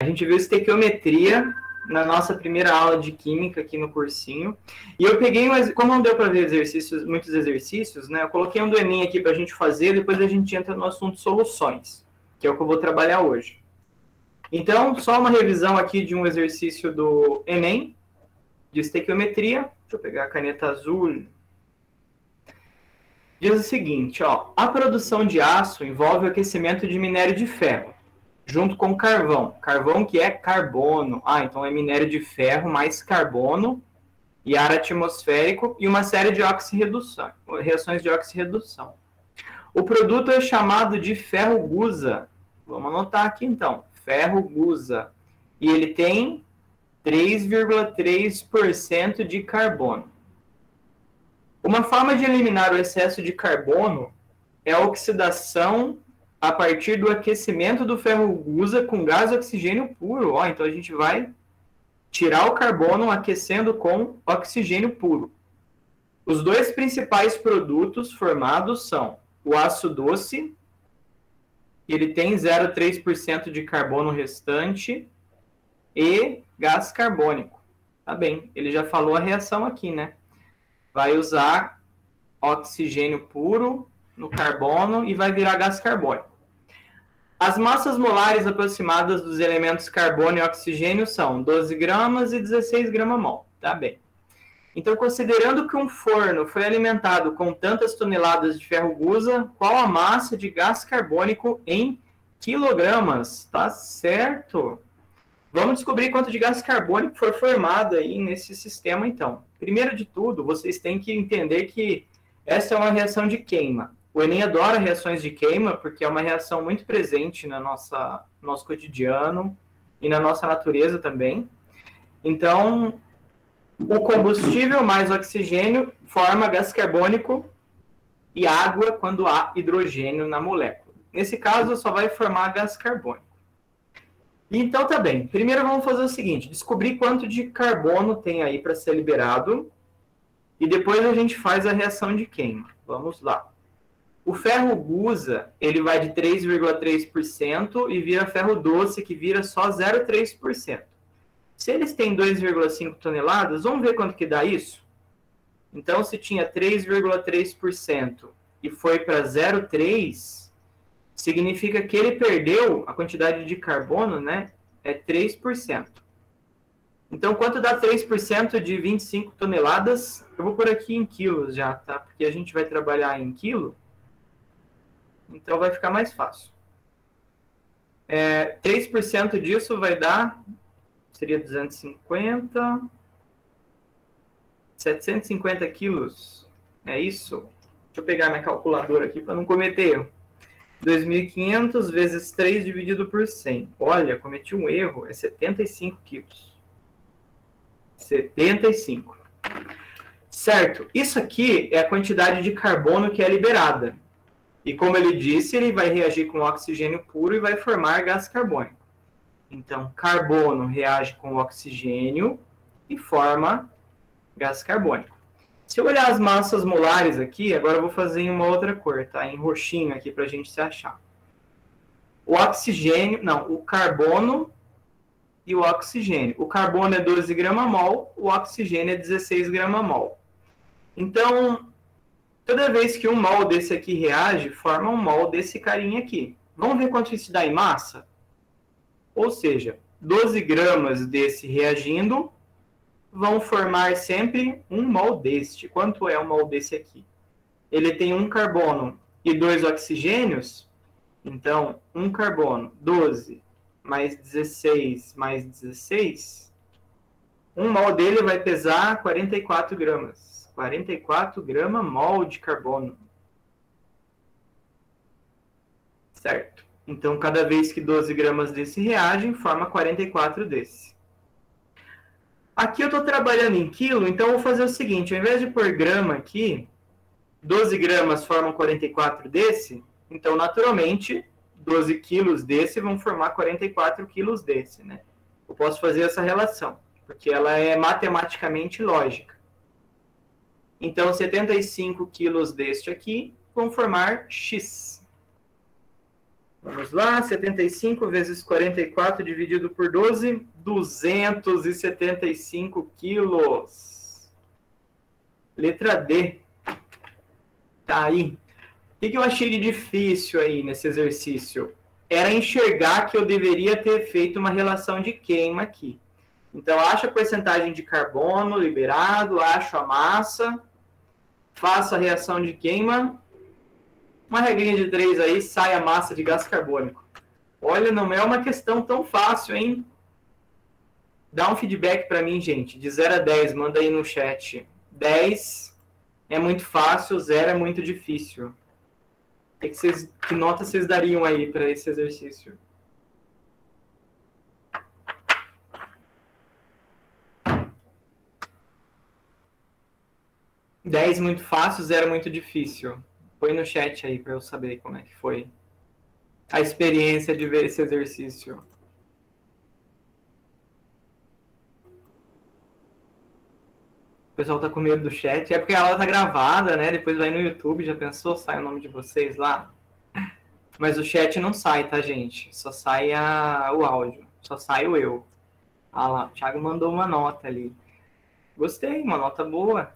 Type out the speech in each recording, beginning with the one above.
A gente viu estequiometria na nossa primeira aula de química aqui no cursinho. E eu peguei, como não deu para ver muitos exercícios, né? Eu coloquei um do Enem aqui para a gente fazer, depois a gente entra no assunto soluções, que é o que eu vou trabalhar hoje. Então, só uma revisão aqui de um exercício do Enem, de estequiometria. Deixa eu pegar a caneta azul. Diz o seguinte, ó, a produção de aço envolve o aquecimento de minério de ferro, junto com carvão. Carvão que é carbono. Ah, então é minério de ferro mais carbono e ar atmosférico e uma série de reações de oxirredução. O produto é chamado de ferro-gusa. Vamos anotar aqui então. Ferro-gusa. E ele tem 3,3% de carbono. Uma forma de eliminar o excesso de carbono é a oxidação a partir do aquecimento do ferro-gusa com gás oxigênio puro. Ó, então a gente vai tirar o carbono aquecendo com oxigênio puro. Os dois principais produtos formados são o aço doce, ele tem 0,3% de carbono restante, e gás carbônico. Tá bem, ele já falou a reação aqui, né? Vai usar oxigênio puro no carbono e vai virar gás carbônico. As massas molares aproximadas dos elementos carbono e oxigênio são 12 gramas e 16 gramas-mol. Tá bem. Então, considerando que um forno foi alimentado com tantas toneladas de ferro-gusa, qual a massa de gás carbônico em quilogramas? Tá certo. Vamos descobrir quanto de gás carbônico foi formado aí nesse sistema, então. Primeiro de tudo, vocês têm que entender que essa é uma reação de queima. O Enem adora reações de queima, porque é uma reação muito presente no nosso cotidiano e na nossa natureza também. Então, o combustível mais oxigênio forma gás carbônico e água quando há hidrogênio na molécula. Nesse caso, só vai formar gás carbônico. Então, tá bem. Primeiro, vamos fazer o seguinte. Descobrir quanto de carbono tem aí para ser liberado. E depois a gente faz a reação de queima. Vamos lá. O ferro-gusa, ele vai de 3,3% e vira ferro doce, que vira só 0,3%. Se eles têm 2,5 toneladas, vamos ver quanto que dá isso? Então, se tinha 3,3% e foi para 0,3%, significa que ele perdeu a quantidade de carbono, né? É 3%. Então, quanto dá 3% de 25 toneladas? Eu vou por aqui em quilos já, tá? Porque a gente vai trabalhar em quilo. Então, vai ficar mais fácil. 3% disso vai dar... Seria 250... 750 quilos. É isso? Deixa eu pegar minha calculadora aqui para não cometer erro. 2.500 vezes 3 dividido por 100. Olha, cometi um erro. É 75 quilos. 75. Certo. Isso aqui é a quantidade de carbono que é liberada. E como ele disse, ele vai reagir com oxigênio puro e vai formar gás carbônico. Então, carbono reage com oxigênio e forma gás carbônico. Se eu olhar as massas molares aqui, agora eu vou fazer em uma outra cor, tá? Em roxinho aqui para a gente se achar. O oxigênio, não, o carbono e o oxigênio. O carbono é 12 gramas-mol, o oxigênio é 16 gramas-mol. Então, toda vez que um mol desse aqui reage, forma um mol desse carinha aqui. Vamos ver quanto isso dá em massa? Ou seja, 12 gramas desse reagindo vão formar sempre um mol deste. Quanto é um mol desse aqui? Ele tem um carbono e 2 oxigênios. Então, um carbono, 12 mais 16 mais 16. Um mol dele vai pesar 44 gramas. 44 gramas-mol de carbono. Certo? Então, cada vez que 12 gramas desse reagem, forma 44 desse. Aqui eu estou trabalhando em quilo, então eu vou fazer o seguinte. Ao invés de pôr grama aqui, 12 gramas formam 44 desse. Então, naturalmente, 12 quilos desse vão formar 44 quilos desse, né? Eu posso fazer essa relação, porque ela é matematicamente lógica. Então, 75 quilos deste aqui vão formar X. Vamos lá, 75 vezes 44 dividido por 12, 275 quilos. Letra D. Tá aí. O que eu achei de difícil aí nesse exercício? Era enxergar que eu deveria ter feito uma relação de queima aqui. Então, acho a porcentagem de carbono liberado, acho a massa, faço a reação de queima. Uma regrinha de 3 aí, sai a massa de gás carbônico. Olha, não é uma questão tão fácil, hein? Dá um feedback para mim, gente. De 0 a 10, manda aí no chat. 10 é muito fácil, 0 é muito difícil. Que nota vocês dariam aí para esse exercício? Dez muito fácil, 0 muito difícil. Põe no chat aí para eu saber como é que foi a experiência de ver esse exercício. O pessoal tá com medo do chat. É porque a aula tá gravada, né? Depois vai no YouTube, já pensou? Sai o nome de vocês lá. Mas o chat não sai, tá, gente? Só sai o áudio. Só sai o eu. Ah lá, o Thiago mandou uma nota ali. Gostei, uma nota boa.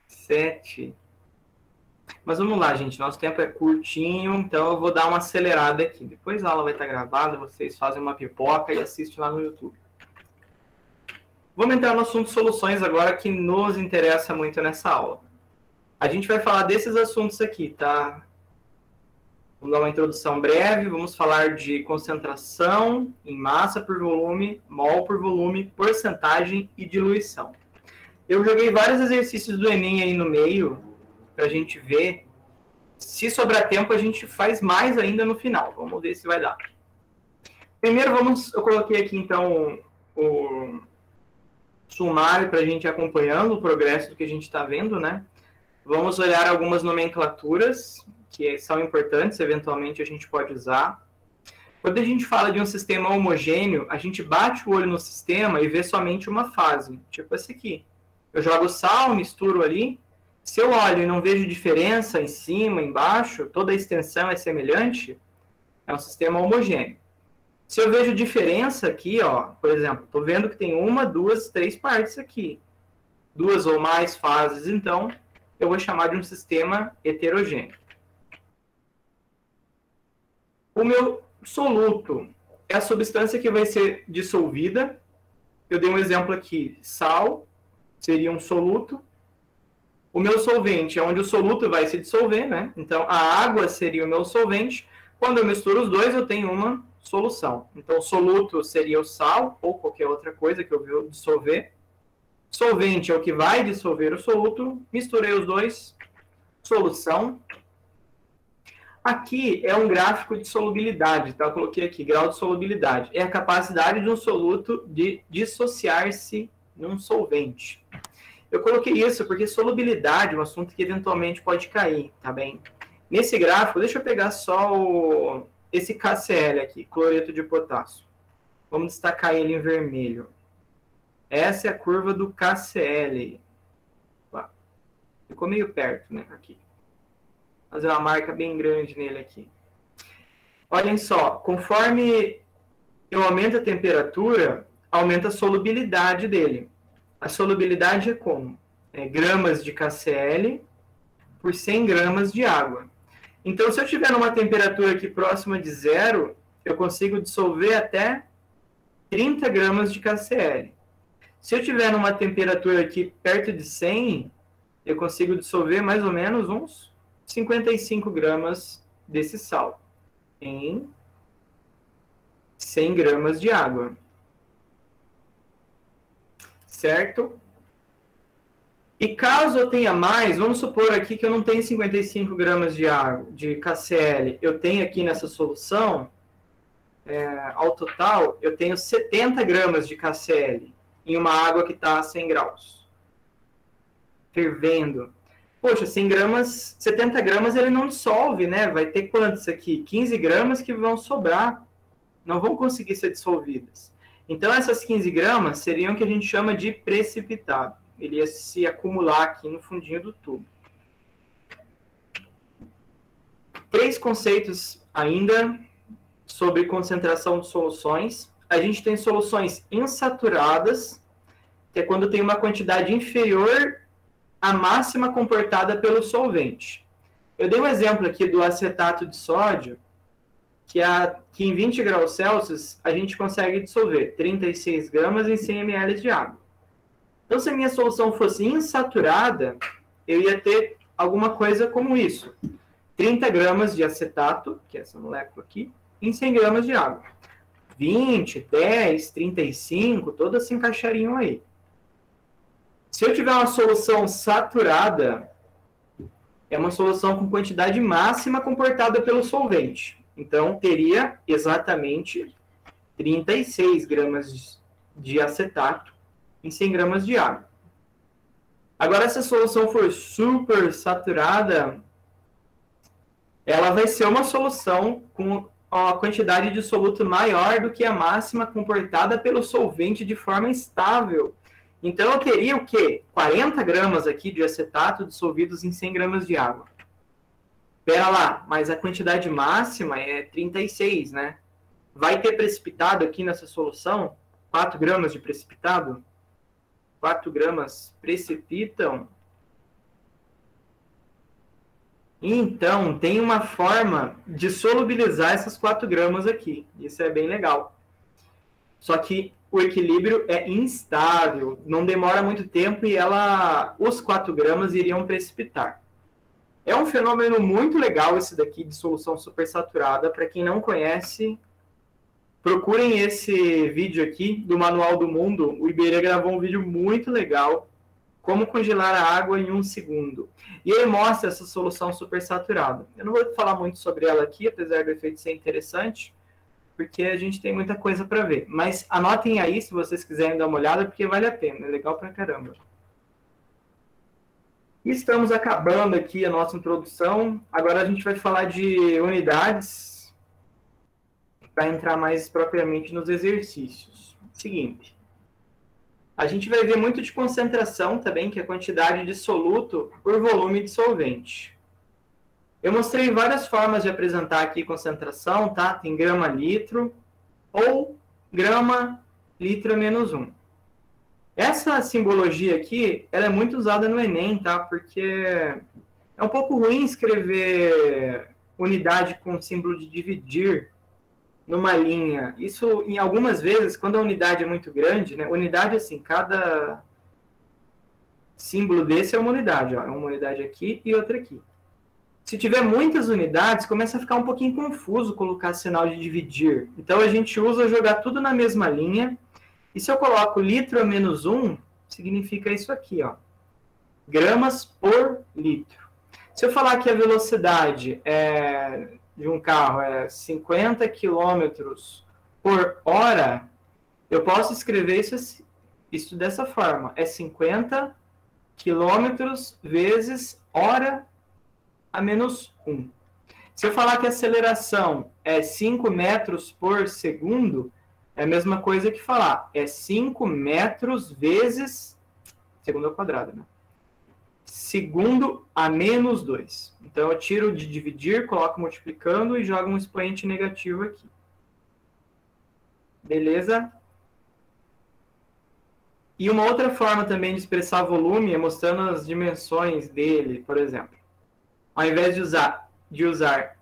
7. Mas vamos lá, gente. Nosso tempo é curtinho, então eu vou dar uma acelerada aqui. Depois a aula vai estar gravada, vocês fazem uma pipoca e assistem lá no YouTube. Vamos entrar no assunto soluções agora, que nos interessa muito nessa aula. A gente vai falar desses assuntos aqui, tá? Vamos dar uma introdução breve, vamos falar de concentração em massa por volume, mol por volume, porcentagem e diluição. Eu joguei vários exercícios do Enem aí no meio, para a gente ver. Se sobrar tempo, a gente faz mais ainda no final. Vamos ver se vai dar. Primeiro, eu coloquei aqui, então, o sumário para a gente ir acompanhando o progresso do que a gente está vendo, né? Vamos olhar algumas nomenclaturas que são importantes, eventualmente a gente pode usar. Quando a gente fala de um sistema homogêneo, a gente bate o olho no sistema e vê somente uma fase, tipo esse aqui. Eu jogo sal, misturo ali. Se eu olho e não vejo diferença em cima, embaixo, toda a extensão é semelhante, é um sistema homogêneo. Se eu vejo diferença aqui, ó, por exemplo, estou vendo que tem 1, 2, 3 partes aqui. 2 ou mais fases, então, eu vou chamar de um sistema heterogêneo. O meu soluto é a substância que vai ser dissolvida. Eu dei um exemplo aqui, sal seria um soluto. O meu solvente é onde o soluto vai se dissolver, né? Então, a água seria o meu solvente. Quando eu misturo os dois, eu tenho uma solução. Então, o soluto seria o sal ou qualquer outra coisa que eu vou dissolver. Solvente é o que vai dissolver o soluto. Misturei os dois. Solução. Aqui é um gráfico de solubilidade, tá? Eu coloquei aqui, grau de solubilidade. É a capacidade de um soluto de dissociar-se num solvente. Eu coloquei isso porque solubilidade é um assunto que eventualmente pode cair, tá bem? Nesse gráfico, deixa eu pegar só esse KCl aqui, cloreto de potássio. Vamos destacar ele em vermelho. Essa é a curva do KCl. Ficou meio perto, né? Aqui. Vou fazer uma marca bem grande nele aqui. Olhem só, conforme eu aumento a temperatura, aumenta a solubilidade dele. A solubilidade é como? É gramas de KCl por 100 gramas de água. Então, se eu estiver numa temperatura aqui próxima de 0, eu consigo dissolver até 30 gramas de KCl. Se eu estiver numa temperatura aqui perto de 100, eu consigo dissolver mais ou menos uns 55 gramas desse sal em 100 gramas de água. Certo? E caso eu tenha mais, vamos supor aqui que eu não tenho 55 gramas de água, de KCl. Eu tenho aqui nessa solução, ao total, eu tenho 70 gramas de KCl em uma água que está a 100 graus. Fervendo. Poxa, 100 gramas, 70 gramas ele não dissolve, né? Vai ter quantos aqui? 15 gramas que vão sobrar. Não vão conseguir ser dissolvidas. Então, essas 15 gramas seriam o que a gente chama de precipitado. Ele ia se acumular aqui no fundinho do tubo. 3 conceitos ainda sobre concentração de soluções. A gente tem soluções insaturadas, que é quando tem uma quantidade inferior à máxima comportada pelo solvente. Eu dei um exemplo aqui do acetato de sódio, que em 20 graus Celsius a gente consegue dissolver 36 gramas em 100 ml de água. Então, se a minha solução fosse insaturada, eu ia ter alguma coisa como isso. 30 gramas de acetato, que é essa molécula aqui, em 100 gramas de água. 20, 10, 35, todas se encaixariam aí. Se eu tiver uma solução saturada, é uma solução com quantidade máxima comportada pelo solvente. Então, teria exatamente 36 gramas de acetato em 100 gramas de água. Agora, se a solução for super saturada, ela vai ser uma solução com a quantidade de soluto maior do que a máxima comportada pelo solvente de forma estável. Então, eu teria o quê? 40 gramas aqui de acetato dissolvidos em 100 gramas de água. Pera lá, mas a quantidade máxima é 36, né? Vai ter precipitado aqui nessa solução? 4 gramas de precipitado? 4 gramas precipitam? Então, tem uma forma de solubilizar essas 4 gramas aqui. Isso é bem legal. Só que o equilíbrio é instável, não demora muito tempo e os 4 gramas iriam precipitar. É um fenômeno muito legal esse daqui de solução supersaturada. Para quem não conhece, procurem esse vídeo aqui do Manual do Mundo. O Iberê gravou um vídeo muito legal, como congelar a água em 1 segundo. E ele mostra essa solução supersaturada. Eu não vou falar muito sobre ela aqui, apesar do efeito ser interessante, porque a gente tem muita coisa para ver. Mas anotem aí, se vocês quiserem dar uma olhada, porque vale a pena, é legal pra caramba. Estamos acabando aqui a nossa introdução. Agora a gente vai falar de unidades para entrar mais propriamente nos exercícios. Seguinte, a gente vai ver muito de concentração também, que é a quantidade de soluto por volume de solvente. Eu mostrei várias formas de apresentar aqui concentração, tá? Tem grama-litro ou grama-litro menos 1. Essa simbologia aqui, ela é muito usada no Enem, tá? Porque é um pouco ruim escrever unidade com símbolo de dividir numa linha. Isso, em algumas vezes, quando a unidade é muito grande, né? Unidade, assim, cada símbolo desse é uma unidade, ó. É uma unidade aqui e outra aqui. Se tiver muitas unidades, começa a ficar um pouquinho confuso colocar sinal de dividir. Então, a gente usa jogar tudo na mesma linha. E se eu coloco litro a menos 1, significa isso aqui, ó. Gramas por litro. Se eu falar que a velocidade de um carro é 50 km por hora, eu posso escrever isso dessa forma. É 50 km vezes hora a menos 1. Se eu falar que a aceleração é 5 metros por segundo, é a mesma coisa que falar. É 5 metros vezes segundo ao quadrado, né? Segundo a menos 2. Então, eu tiro de dividir, coloco multiplicando e jogo um expoente negativo aqui. Beleza? E uma outra forma também de expressar volume é mostrando as dimensões dele, por exemplo. Ao invés de usar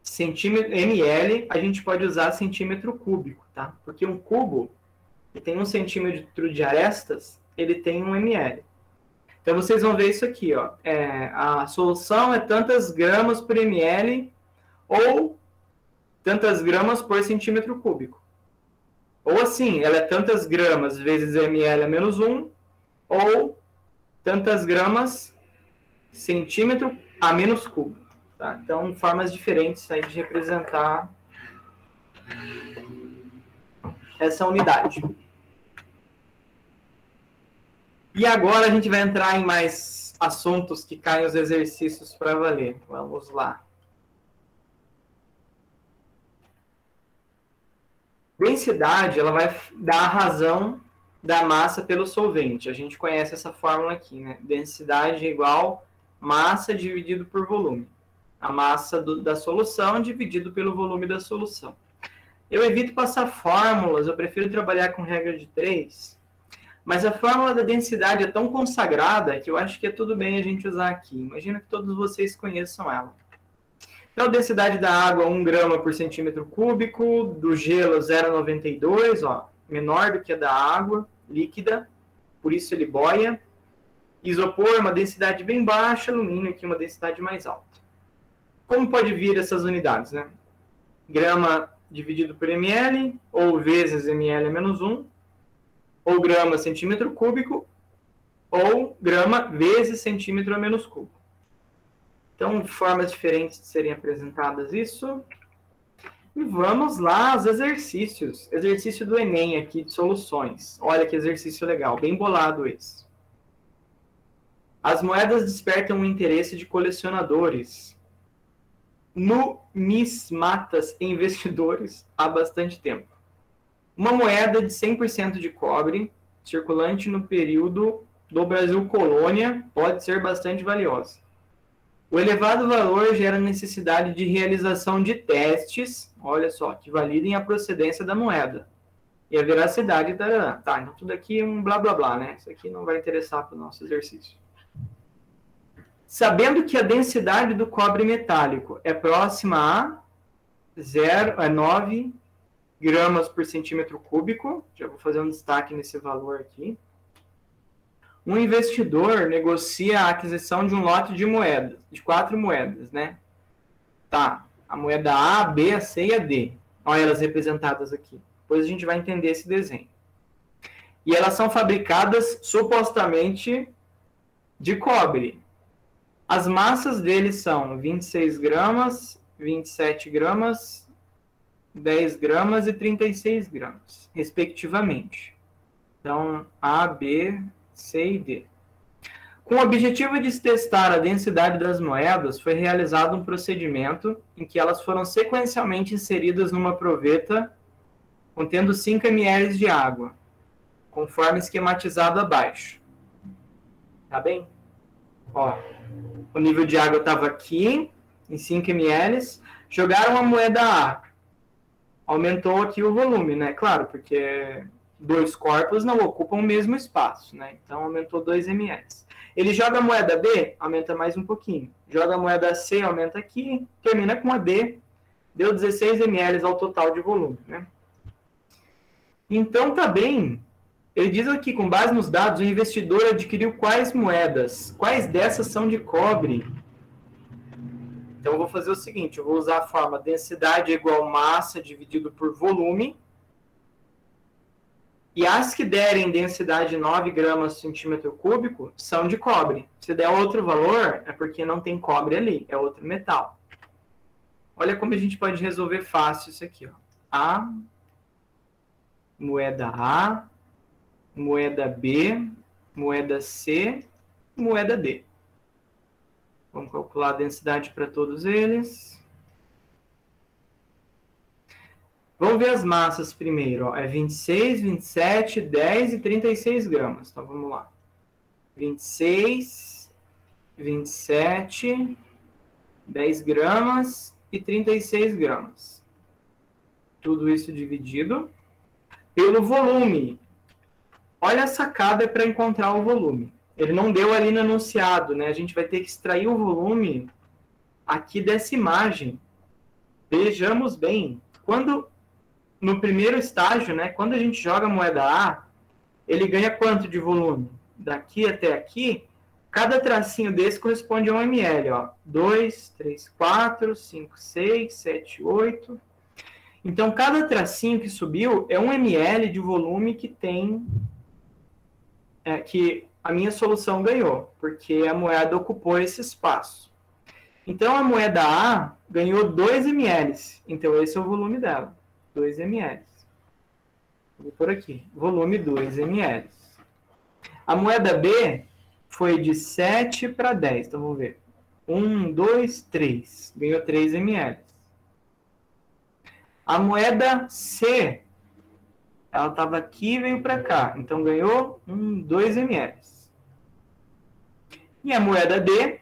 centímetro ml, a gente pode usar centímetro cúbico, tá? Porque um cubo, ele tem 1 centímetro de arestas, ele tem 1 ml. Então, vocês vão ver isso aqui, ó. A solução é tantas gramas por ml ou tantas gramas por centímetro cúbico. Ou assim, ela é tantas gramas vezes ml a menos 1 ou tantas gramas centímetro a menos cubo. Tá? Então, formas diferentes aí de representar essa unidade. E agora a gente vai entrar em mais assuntos que caem os exercícios para valer. Vamos lá. Densidade, ela vai dar a razão da massa pelo solvente. A gente conhece essa fórmula aqui, né? Densidade é igual massa dividido por volume. A massa da solução dividido pelo volume da solução. Eu evito passar fórmulas, eu prefiro trabalhar com regra de 3, mas a fórmula da densidade é tão consagrada que eu acho que é tudo bem a gente usar aqui. Imagino que todos vocês conheçam ela. Então, a densidade da água, 1 grama por centímetro cúbico, do gelo, 0,92, ó, menor do que a da água líquida, por isso ele boia. Isopor, uma densidade bem baixa, alumínio aqui, uma densidade mais alta. Como pode vir essas unidades, né? Grama dividido por ml, ou vezes ml menos 1, ou grama centímetro cúbico, ou grama vezes centímetro a menos cubo. Então, formas diferentes de serem apresentadas isso. E vamos lá aos exercícios. Exercício do Enem aqui, de soluções. Olha que exercício legal, bem bolado esse. As moedas despertam o interesse de colecionadores, numismatas e investidores há bastante tempo. Uma moeda de 100% de cobre, circulante no período do Brasil colônia, pode ser bastante valiosa. O elevado valor gera necessidade de realização de testes, olha só, que validem a procedência da moeda e a veracidade da... Tá, então tudo aqui é um blá blá blá, né? Isso aqui não vai interessar para o nosso exercício. Sabendo que a densidade do cobre metálico é próxima a 9 gramas por centímetro cúbico, já vou fazer um destaque nesse valor aqui, um investidor negocia a aquisição de um lote de moedas, de 4 moedas, né? Tá, a moeda A, B, a C e a D. Olha elas representadas aqui. Depois a gente vai entender esse desenho. E elas são fabricadas supostamente de cobre. As massas deles são 26 gramas, 27 gramas, 10 gramas e 36 gramas, respectivamente. Então, A, B, C e D. Com o objetivo de testar a densidade das moedas, foi realizado um procedimento em que elas foram sequencialmente inseridas numa proveta contendo 5 ml de água, conforme esquematizado abaixo. Tá bem? Ó, o nível de água estava aqui, em 5 ml. Jogaram a moeda A. Aumentou aqui o volume, né? Claro, porque 2 corpos não ocupam o mesmo espaço, né? Então, aumentou 2 ml. Ele joga a moeda B, aumenta mais um pouquinho. Joga a moeda C, aumenta aqui. Termina com a D. Deu 16 ml ao total de volume, né? Então, tá bem. Ele diz aqui, com base nos dados, o investidor adquiriu quais moedas? Quais dessas são de cobre? Então, eu vou fazer o seguinte, eu vou usar a forma densidade igual massa dividido por volume. E as que derem densidade 9 gramas por centímetro cúbico são de cobre. Se der outro valor, é porque não tem cobre ali, é outro metal. Olha como a gente pode resolver fácil isso aqui, ó. A, moeda B, moeda C, moeda D. Vamos calcular a densidade para todos eles. Vamos ver as massas primeiro. Ó. É 26, 27, 10 e 36 gramas. Então, vamos lá. 26, 27, 10 gramas e 36 gramas. Tudo isso dividido pelo volume. Olha a sacada para encontrar o volume. Ele não deu ali no enunciado, né? A gente vai ter que extrair o volume aqui dessa imagem. Vejamos bem. Quando, no primeiro estágio, né? Quando a gente joga a moeda A, ele ganha quanto de volume? Daqui até aqui, cada tracinho desse corresponde a 1 ml. Ó. 2, 3, 4, 5, 6, 7, 8... Então, cada tracinho que subiu é 1 ml de volume que tem, que a minha solução ganhou, porque a moeda ocupou esse espaço. Então, a moeda A ganhou 2 ml. Então, esse é o volume dela, 2 ml. Vou por aqui, volume 2 ml. A moeda B foi de 7 para 10. Então, vamos ver. 1, 2, 3. Ganhou 3 ml. A moeda C, ela estava aqui e veio para cá. Então, ganhou 2 ml. E a moeda D,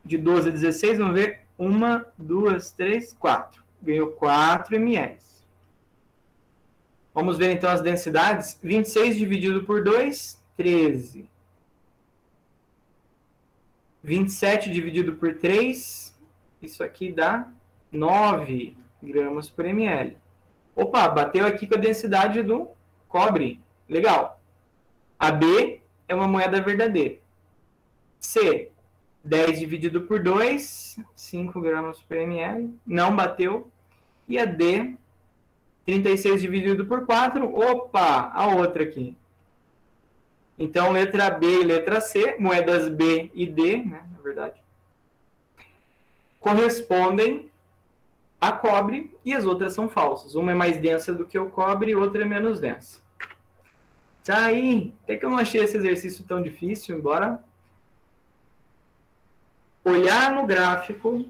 de 12 a 16, vamos ver 1, 2, 3, 4. Ganhou 4 ml. Vamos ver então as densidades. 26 dividido por 2, 13. 27 dividido por 3, isso aqui dá 9 gramas por ml. Opa, bateu aqui com a densidade do cobre. Legal. A B é uma moeda verdadeira. C, 10 dividido por 2, 5 gramas por ml. Não bateu. E a D, 36 dividido por 4. Opa, a outra aqui. Então, letra B e letra C, moedas B e D, né, na verdade, correspondem a cobre e as outras são falsas. Uma é mais densa do que o cobre e outra é menos densa. Tá aí. Até que eu não achei esse exercício tão difícil, embora olhar no gráfico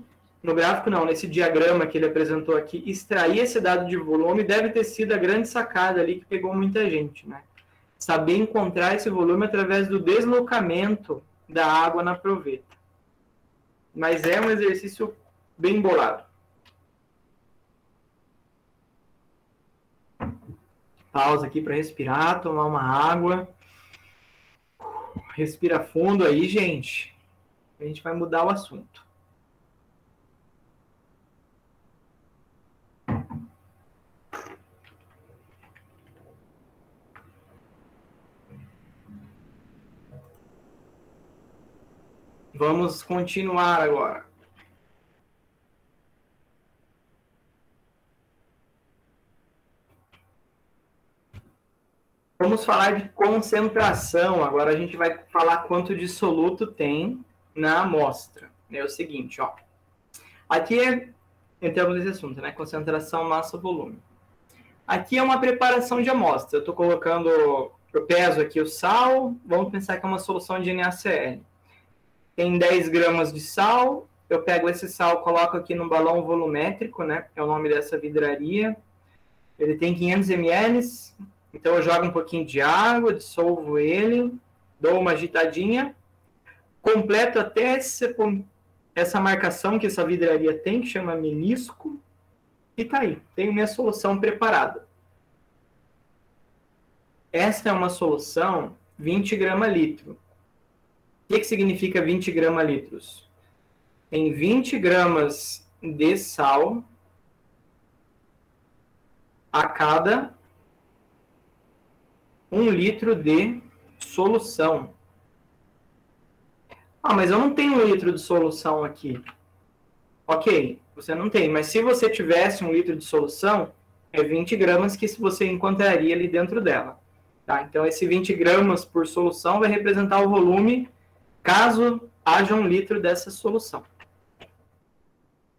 não, nesse diagrama que ele apresentou aqui, extrair esse dado de volume deve ter sido a grande sacada ali que pegou muita gente, né? Saber encontrar esse volume através do deslocamento da água na proveta. Mas é um exercício bem bolado. Pausa aqui para respirar, tomar uma água. Respira fundo aí, gente. A gente vai mudar o assunto. Vamos continuar agora. Vamos falar de concentração. Agora a gente vai falar quanto de soluto tem na amostra. É o seguinte, ó. Aqui entramos nesse assunto, né? Concentração, massa, volume. Aqui é uma preparação de amostra. Eu estou colocando, eu peso aqui o sal. Vamos pensar que é uma solução de NaCl. Tem 10 gramas de sal, eu pego esse sal, coloco aqui no balão volumétrico, né? É o nome dessa vidraria. Ele tem 500 ml, então eu jogo um pouquinho de água, dissolvo ele, dou uma agitadinha, completo até essa marcação que essa vidraria tem, que chama menisco, e tá aí, tenho minha solução preparada. Esta é uma solução 20 grama litro. O que significa 20 grama litros? Tem 20 gramas de sal a cada 1 litro de solução. Ah, mas eu não tenho 1 litro de solução aqui. Ok, você não tem, mas se você tivesse 1 litro de solução, é 20 gramas que você encontraria ali dentro dela. Tá? Então, esse 20 gramas por solução vai representar o volume caso haja 1 litro dessa solução.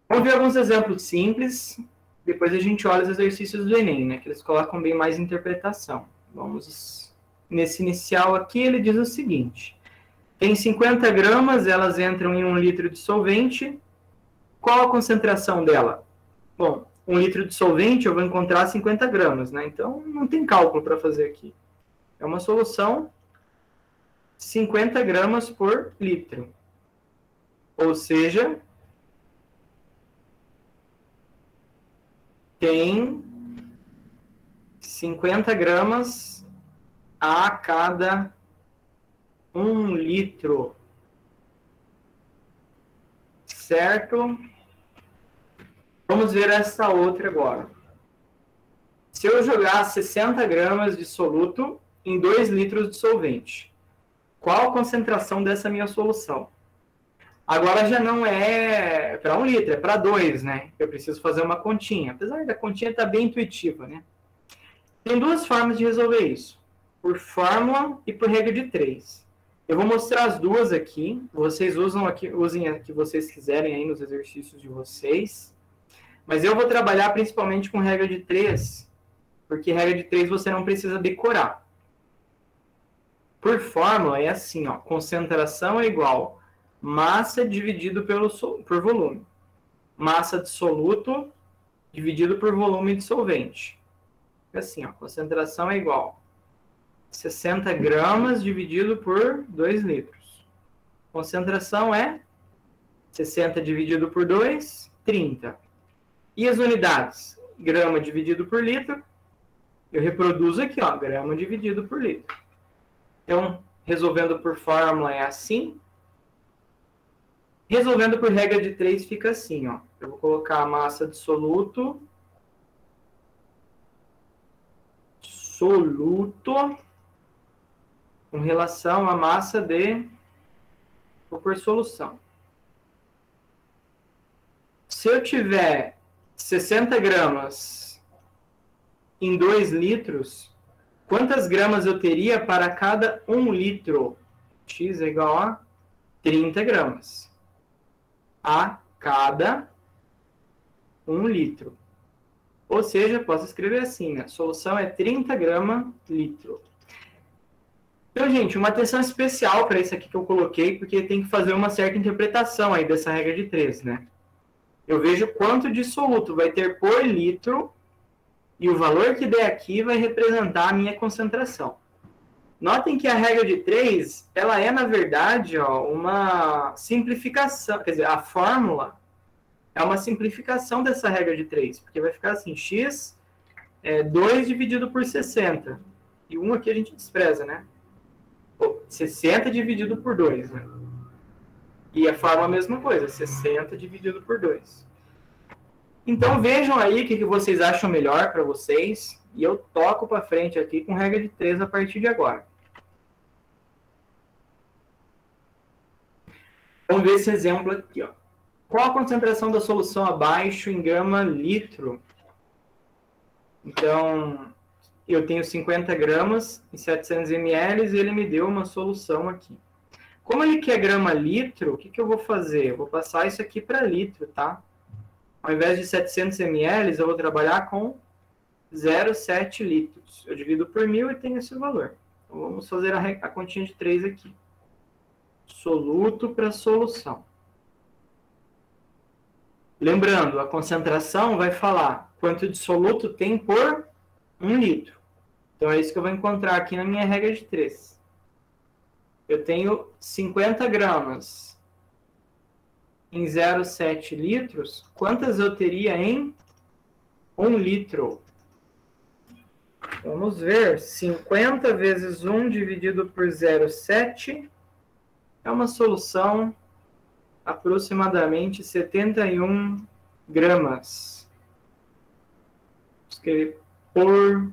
Vamos ver alguns exemplos simples, depois a gente olha os exercícios do Enem, né, que eles colocam bem mais interpretação. Vamos, nesse inicial aqui, ele diz o seguinte, tem 50 gramas, elas entram em 1 litro de solvente, qual a concentração dela? Bom, 1 litro de solvente eu vou encontrar 50 gramas, né, então não tem cálculo para fazer aqui. É uma solução 50 gramas por litro. Ou seja, tem 50 gramas a cada 1 litro. Certo? Vamos ver essa outra agora. Se eu jogar 60 gramas de soluto em 2 litros de solvente, qual a concentração dessa minha solução? Agora já não é para 1 litro, é para 2, né? Eu preciso fazer uma continha. Apesar da continha estar bem intuitiva, né? Tem 2 formas de resolver isso. Por fórmula e por regra de 3. Eu vou mostrar as duas aqui. Vocês usem a que vocês quiserem aí nos exercícios de vocês. Mas eu vou trabalhar principalmente com regra de 3, porque regra de 3 você não precisa decorar. Por fórmula, é assim, ó, concentração é igual massa dividido por volume. Massa de soluto dividido por volume de solvente. É assim, ó, concentração é igual 60 gramas dividido por 2 litros. Concentração é 60 dividido por 2, 30. E as unidades? Grama dividido por litro. Eu reproduzo aqui, ó, grama dividido por litro. Então, resolvendo por fórmula é assim. Resolvendo por regra de 3 fica assim, ó. Eu vou colocar a massa de soluto com relação à massa de... Vou por solução. Se eu tiver 60 gramas em 2 litros, quantas gramas eu teria para cada 1 litro? X é igual a 30 gramas. A cada 1 litro. Ou seja, posso escrever assim, né? A solução é 30 gramas litro. Então, gente, uma atenção especial para isso aqui que eu coloquei, porque tem que fazer uma certa interpretação aí dessa regra de 3, né? Eu vejo quanto de soluto vai ter por litro e o valor que der aqui vai representar a minha concentração. Notem que a regra de 3, ela é, na verdade, ó, uma simplificação. Quer dizer, a fórmula é uma simplificação dessa regra de 3, porque vai ficar assim, x é 2 dividido por 60. E 1 aqui a gente despreza, né? 60 dividido por 2, né? E a fórmula a mesma coisa, 60 dividido por 2. Então, vejam aí o que vocês acham melhor para vocês. E eu toco para frente aqui com regra de 3 a partir de agora. Vamos ver esse exemplo aqui, ó. Qual a concentração da solução abaixo em grama litro? Então, eu tenho 50 gramas em 700 ml e ele me deu uma solução aqui. Como ele quer grama litro, o que eu vou fazer? Eu vou passar isso aqui para litro, tá? Ao invés de 700 ml, eu vou trabalhar com 0,7 litros. Eu divido por 1.000 e tenho esse valor. Então, vamos fazer a continha de 3 aqui. Soluto para solução. Lembrando, a concentração vai falar quanto de soluto tem por 1 litro. Então, é isso que eu vou encontrar aqui na minha regra de 3. Eu tenho 50 gramas em 0,7 litros. Quantas eu teria em 1 litro? Vamos ver. 50 vezes 1 dividido por 0,7 é uma solução aproximadamente 71 gramas. Escrever por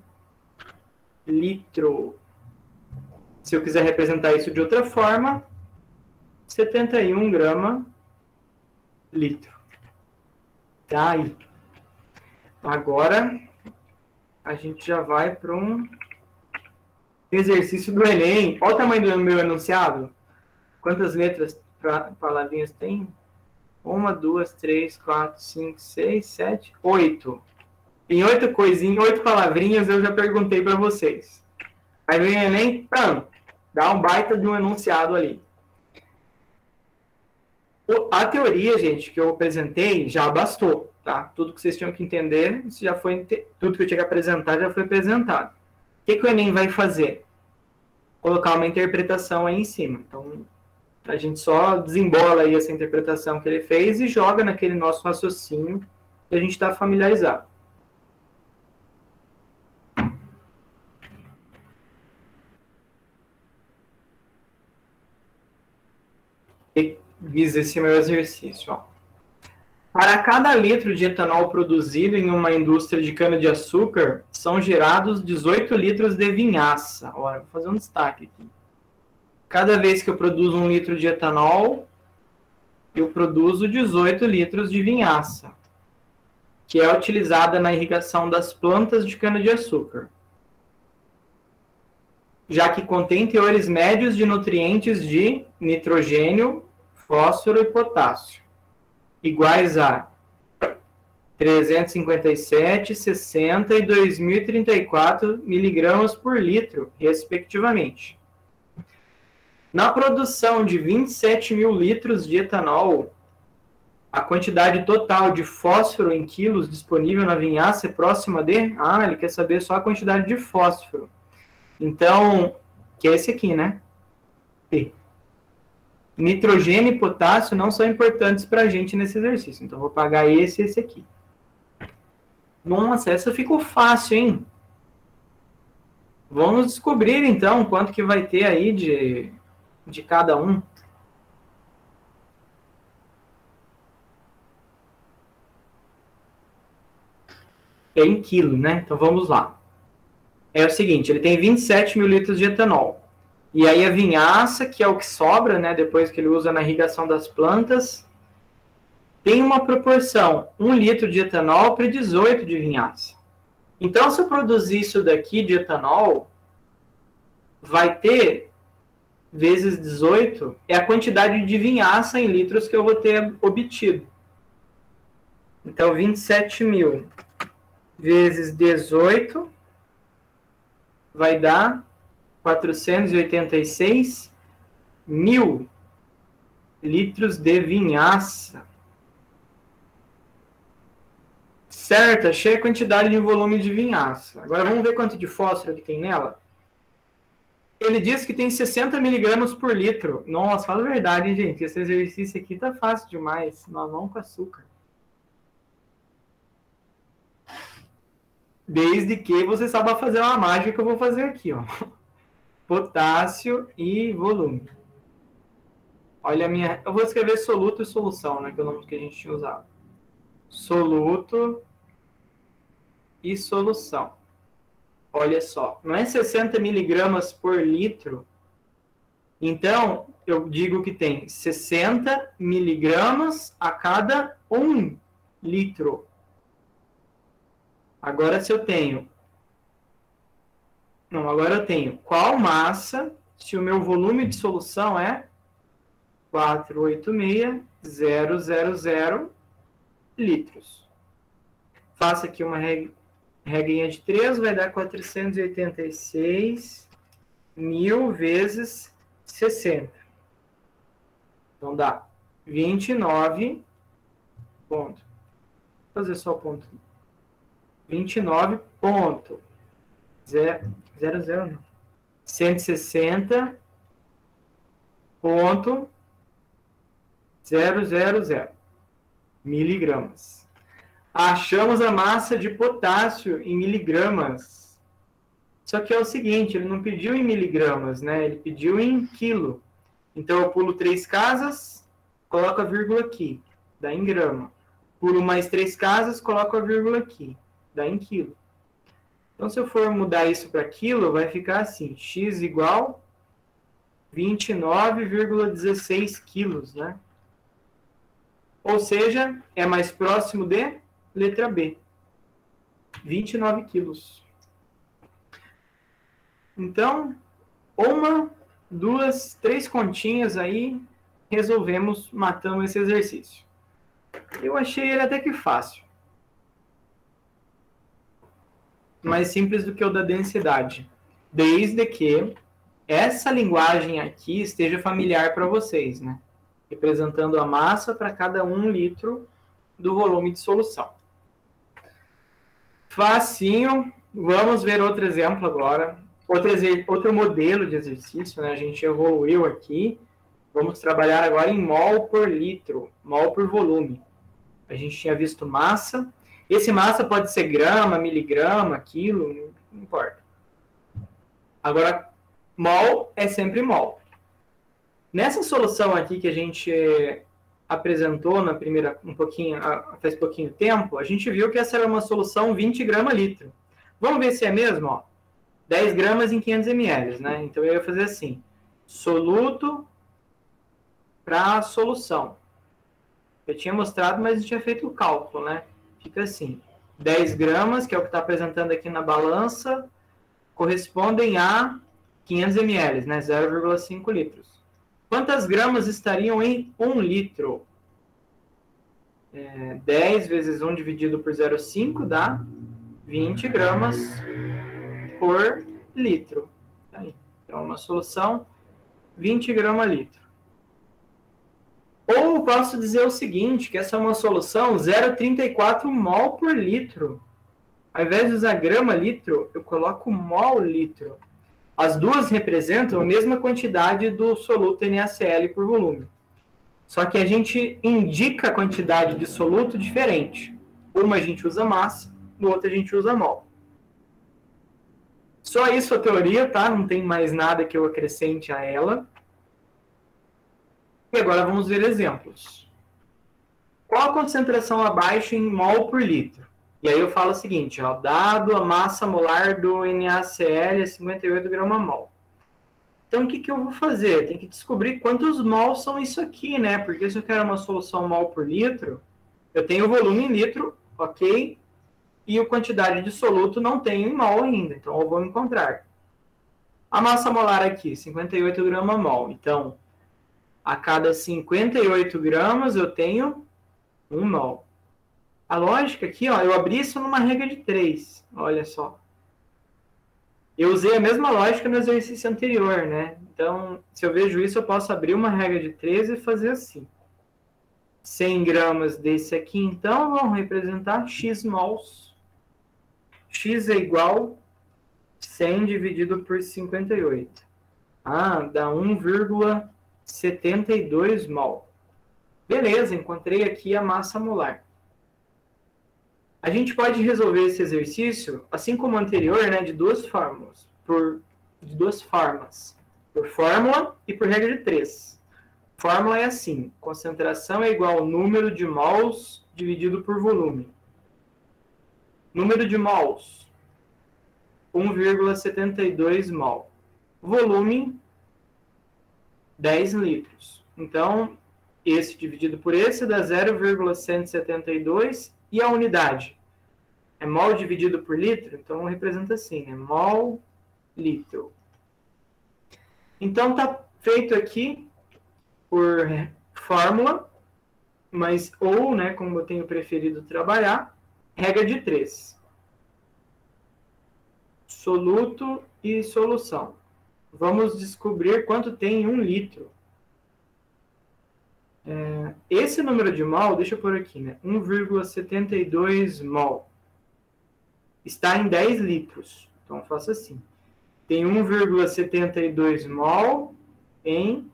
litro. Se eu quiser representar isso de outra forma, 71 gramas litro. Tá aí. Agora, a gente já vai para um exercício do Enem. Olha o tamanho do meu enunciado. Quantas letras, palavrinhas tem? 1, 2, 3, 4, 5, 6, 7, 8. Em 8 coisinhas, 8 palavrinhas, eu já perguntei para vocês. Aí vem o Enem, dá um baita de um enunciado ali. A teoria, gente, que eu apresentei já bastou, tá? Tudo que vocês tinham que entender, isso já foi, tudo que eu tinha que apresentar já foi apresentado. O que o Enem vai fazer? Colocar uma interpretação aí em cima. Então, a gente só desembola aí essa interpretação que ele fez e joga naquele nosso raciocínio que a gente está familiarizado. E visa esse meu exercício, ó. Para cada litro de etanol produzido em uma indústria de cana-de-açúcar, são gerados 18 litros de vinhaça. Olha, vou fazer um destaque aqui. Cada vez que eu produzo 1 litro de etanol, eu produzo 18 litros de vinhaça, que é utilizada na irrigação das plantas de cana-de-açúcar, já que contém teores médios de nutrientes de nitrogênio, fósforo e potássio, iguais a 357, 60 e 2034 miligramas por litro, respectivamente. Na produção de 27 mil litros de etanol, a quantidade total de fósforo em quilos disponível na vinhaça é próxima de... ele quer saber só a quantidade de fósforo. Então, que é esse aqui, né? P. Nitrogênio e potássio não são importantes para a gente nesse exercício. Então, vou pagar esse e esse aqui. Nossa, essa ficou fácil, hein? Vamos descobrir, então, quanto que vai ter aí de cada um. É em quilo, né? Então, vamos lá. É o seguinte, ele tem 27 mil litros de etanol. E aí a vinhaça, que é o que sobra, né, depois que ele usa na irrigação das plantas, tem uma proporção, 1 litro de etanol para 18 de vinhaça. Então, se eu produzir isso daqui de etanol, vai ter, vezes 18, é a quantidade de vinhaça em litros que eu vou ter obtido. Então, 27 mil vezes 18 vai dar 486 mil litros de vinhaça. Certo, achei a quantidade de volume de vinhaça. Agora vamos ver quanto de fósforo que tem nela. Ele diz que tem 60 miligramas por litro. Nossa, fala a verdade, hein, gente? Esse exercício aqui tá fácil demais. Mamão com açúcar. Desde que você saiba fazer uma mágica que eu vou fazer aqui, ó. Potássio e volume. Olha a minha... Eu vou escrever soluto e solução, né? Que é o nome que a gente tinha usado. Soluto e solução. Olha só. Não é 60 miligramas por litro. Então, eu digo que tem 60 miligramas a cada 1 litro. Agora, se eu tenho... Não, agora eu tenho qual massa, se o meu volume de solução é 486.000 litros. Faço aqui uma regrinha de 3, vai dar 486 mil vezes 60. Então, dá 29 ponto. Vou fazer só o ponto. 29 ponto. 160.000 miligramas. Achamos a massa de potássio em miligramas. Só que é o seguinte, ele não pediu em miligramas, né? Ele pediu em quilo. Então, eu pulo 3 casas, coloco a vírgula aqui, dá em grama. Pulo mais 3 casas, coloco a vírgula aqui, dá em quilo. Então, se eu for mudar isso para quilo, vai ficar assim, x igual 29,16 quilos, né? Ou seja, é mais próximo de letra B, 29 quilos. Então, 1, 2, 3 continhas aí, resolvemos, matamos esse exercício. Eu achei ele até que fácil. Mais simples do que o da densidade. Desde que essa linguagem aqui esteja familiar para vocês, né? Representando a massa para cada 1 litro do volume de solução. Facinho. Vamos ver outro exemplo agora. Outro modelo de exercício, né? A gente evoluiu aqui. Vamos trabalhar agora em mol por litro, mol por volume. A gente tinha visto massa. Esse massa pode ser grama, miligrama, quilo, não importa. Agora, mol é sempre mol. Nessa solução aqui que a gente apresentou na primeira, faz pouquinho tempo, a gente viu que essa era uma solução 20 grama litro. Vamos ver se é mesmo, ó. 10 gramas em 500 ml, né? Então, eu ia fazer assim, soluto para solução. Eu tinha mostrado, mas eu tinha feito o cálculo, né? Fica assim, 10 gramas, que é o que está apresentando aqui na balança, correspondem a 500 ml, né? 0,5 litros. Quantas gramas estariam em 1 litro? 10 vezes 1 dividido por 0,5 dá 20 gramas por litro. Então, uma solução, 20 gramas litro. Ou eu posso dizer o seguinte, que essa é uma solução 0,34 mol por litro. Ao invés de usar grama litro, eu coloco mol litro. As duas representam a mesma quantidade do soluto NaCl por volume. Só que a gente indica a quantidade de soluto diferente. Uma a gente usa massa, no outra a gente usa mol. Só isso a teoria, tá? Não tem mais nada que eu acrescente a ela. E agora vamos ver exemplos. Qual a concentração abaixo em mol por litro? E aí eu falo o seguinte, ó, dado a massa molar do NaCl é 58 gramas-mol. Então, o que eu vou fazer? Tem que descobrir quantos mols são isso aqui, né? Porque se eu quero uma solução mol por litro, eu tenho o volume em litro, ok? E a quantidade de soluto não tem em mol ainda, então eu vou encontrar. A massa molar aqui, 58 gramas-mol. Então, a cada 58 gramas eu tenho 1 mol. A lógica aqui, ó, eu abri isso numa regra de 3. Olha só. Eu usei a mesma lógica no exercício anterior, né? Então, se eu vejo isso, eu posso abrir uma regra de 3 e fazer assim. 100 gramas desse aqui, então, vão representar x mols. X é igual 100 dividido por 58. Ah, dá 1,72 mol. Beleza, encontrei aqui a massa molar. A gente pode resolver esse exercício, assim como o anterior, né, de duas formas. Por fórmula e por regra de 3. Fórmula é assim, concentração é igual ao número de mols dividido por volume. Número de mols, 1,72 mol. Volume, 10 litros. Então, esse dividido por esse dá 0,172 e a unidade é mol dividido por litro, então representa assim, né? Mol litro. Então está feito aqui por fórmula, mas ou, né, como eu tenho preferido trabalhar, regra de 3. Soluto e solução. Vamos descobrir quanto tem em 1 litro. Esse número de mol, deixa eu pôr aqui, né? 1,72 mol. Está em 10 litros. Então, eu faço assim. Tem 1,72 mol em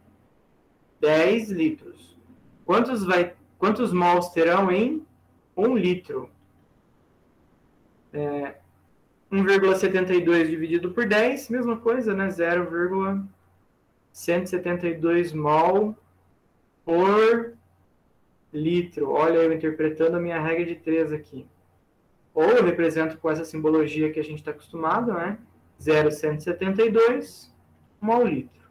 10 litros. Quantos mols terão em 1 litro? 1,72 dividido por 10, mesma coisa, né? 0,172 mol por litro. Olha, eu interpretando a minha regra de 3 aqui. Ou eu represento com essa simbologia que a gente está acostumado, né? 0,172 mol litro.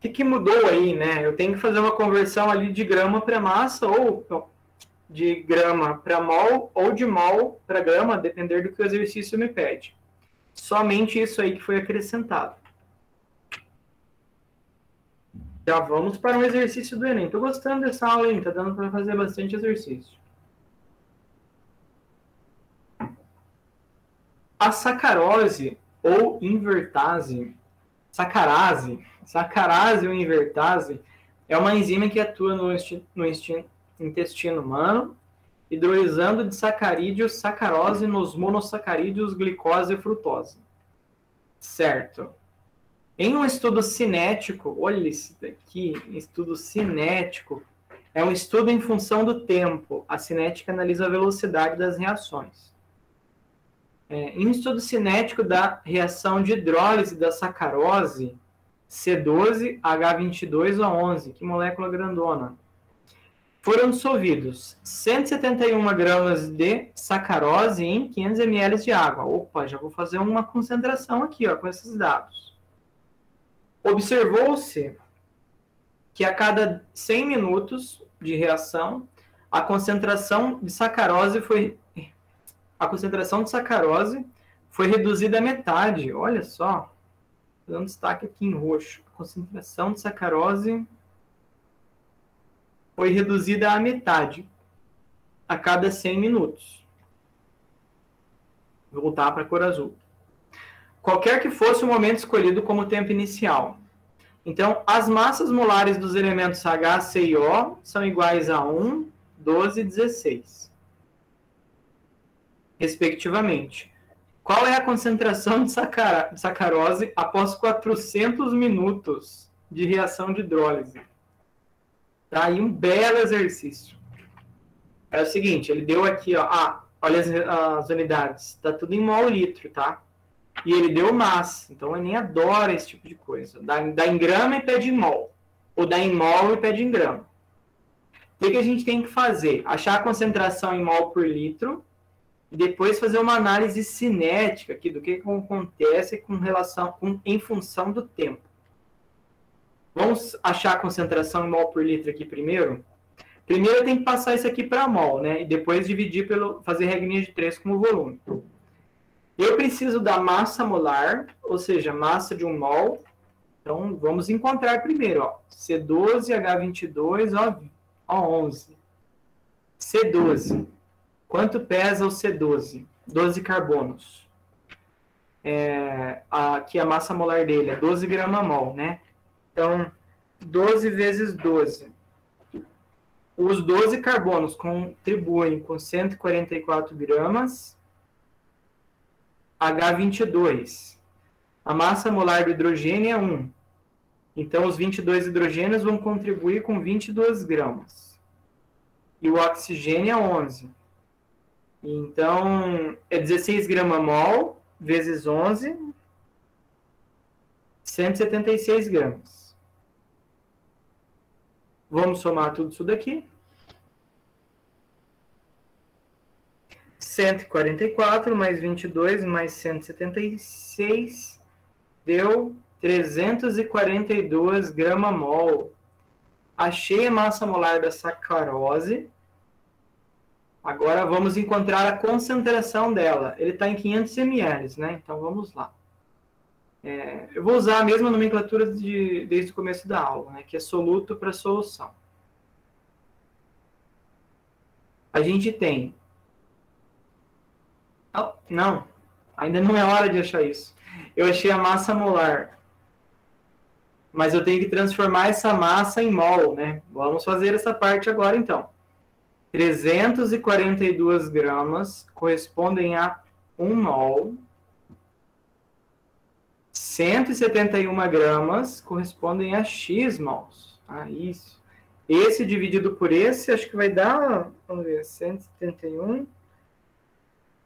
O que mudou aí, né? Eu tenho que fazer uma conversão ali de grama para massa, ou de grama para mol, ou de mol para grama, depender do que o exercício me pede. Somente isso aí que foi acrescentado. Já vamos para um exercício do Enem. Estou gostando dessa aula, hein? Está dando para fazer bastante exercício. A sacarose ou invertase, sacarase ou invertase, é uma enzima que atua no intestino humano, hidrolisando disacarídeos, sacarose nos monossacarídeos, glicose e frutose. Certo. Em um estudo cinético, olha isso daqui, estudo cinético, é um estudo em função do tempo. A cinética analisa a velocidade das reações. Em um estudo cinético da reação de hidrólise da sacarose, C12H22O11, que molécula grandona, foram dissolvidos 171 gramas de sacarose em 500 ml de água. Opa, já vou fazer uma concentração aqui, ó, com esses dados. Observou-se que a cada 100 minutos de reação, a concentração de sacarose foi reduzida à metade. Olha só, dando destaque aqui em roxo. A concentração de sacarose foi reduzida à metade a cada 100 minutos. Vou voltar para a cor azul. Qualquer que fosse o momento escolhido como tempo inicial. Então, as massas molares dos elementos H, C e O são iguais a 1, 12 e 16. Respectivamente. Qual é a concentração de sacarose após 400 minutos de reação de hidrólise? Tá aí um belo exercício. É o seguinte, ele deu aqui, ó, olha as unidades, tá tudo em mol/litro, tá? E ele deu massa, então eu nem adoro esse tipo de coisa. Dá em grama e pede em mol, ou dá em mol e pede em grama. O que a gente tem que fazer? Achar a concentração em mol por litro, e depois fazer uma análise cinética aqui do que acontece em função do tempo. Vamos achar a concentração em mol por litro aqui primeiro? Primeiro eu tenho que passar isso aqui para mol, né? E depois dividir fazer regrinha de 3 como volume. Eu preciso da massa molar, ou seja, massa de um mol. Então vamos encontrar primeiro, ó, C12H22, ó, 11. C12. Quanto pesa o C12? 12 carbonos. Aqui a massa molar dele é 12 grama-mol, né? Então, 12 vezes 12. Os 12 carbonos contribuem com 144 gramas. H22. A massa molar do hidrogênio é 1. Então, os 22 hidrogênios vão contribuir com 22 gramas. E o oxigênio é 11. Então, é 16 grama-mol vezes 11, 176 gramas. Vamos somar tudo isso daqui. 144 mais 22 mais 176 deu 342 grama-mol. Achei a massa molar da sacarose. Agora vamos encontrar a concentração dela. Ele está em 500 ml, né? Então vamos lá. Eu vou usar a mesma nomenclatura desde o começo da aula, né? Que é soluto para solução. A gente tem... Não, ainda não é hora de achar isso. Eu achei a massa molar. Mas eu tenho que transformar essa massa em mol, né? Vamos fazer essa parte agora, então. 342 gramas correspondem a 1 mol. 171 gramas correspondem a X mols. Isso. Esse dividido por esse, acho que vai dar, vamos ver, 171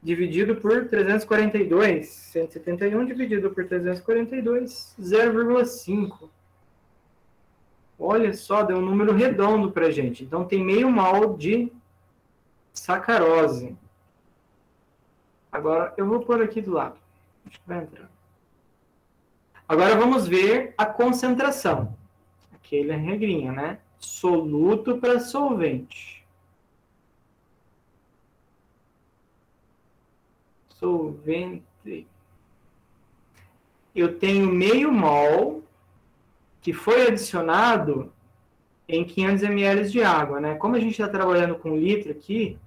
dividido por 342. 171 dividido por 342, 0,5. Olha só, deu um número redondo para a gente. Então, tem meio mol de sacarose. Agora, eu vou pôr aqui do lado. Acho que vai entrar. Agora, vamos ver a concentração. Aquela regrinha, né? Soluto para solvente. Solvente. Eu tenho meio mol que foi adicionado em 500 ml de água, né? Como a gente está trabalhando com litro aqui,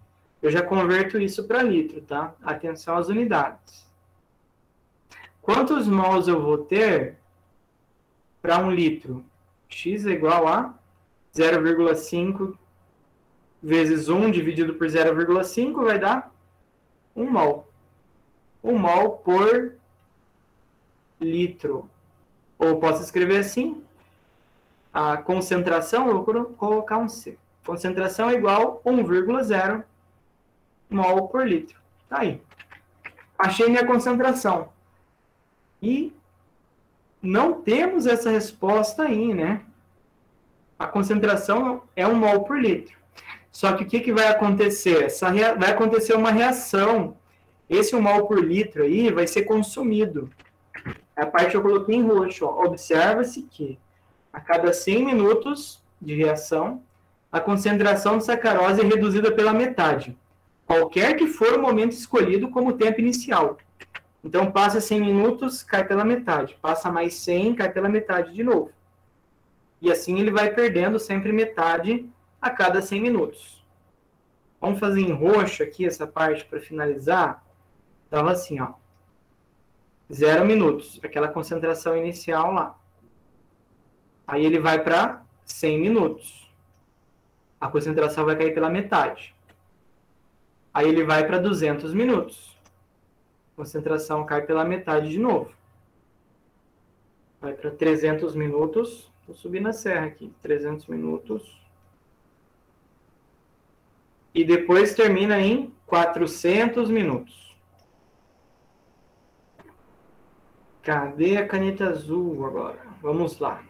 eu já converto isso para litro, tá? Atenção às unidades. Quantos mols eu vou ter para 1 litro? X é igual a 0,5 vezes 1 dividido por 0,5 vai dar 1 mol. 1 mol por litro. Ou posso escrever assim, a concentração, eu vou colocar um C. Concentração é igual a 1,0 mol por litro. Tá aí. Achei minha concentração. E não temos essa resposta aí, né? A concentração é 1 mol por litro. Só que o que vai acontecer? Vai acontecer uma reação. Esse 1 mol por litro aí vai ser consumido. A parte que eu coloquei em roxo. Observa-se que a cada 100 minutos de reação, a concentração de sacarose é reduzida pela metade. Qualquer que for o momento escolhido como tempo inicial. Então, passa 100 minutos, cai pela metade. Passa mais 100, cai pela metade de novo. E assim ele vai perdendo sempre metade a cada 100 minutos. Vamos fazer em roxo aqui essa parte para finalizar. Então, assim, ó. 0 minutos, aquela concentração inicial lá. Aí ele vai para 100 minutos. A concentração vai cair pela metade. Aí ele vai para 200 minutos. Concentração cai pela metade de novo. Vai para 300 minutos. Vou subir na serra aqui. 300 minutos. E depois termina em 400 minutos. Cadê a caneta azul agora? Vamos lá.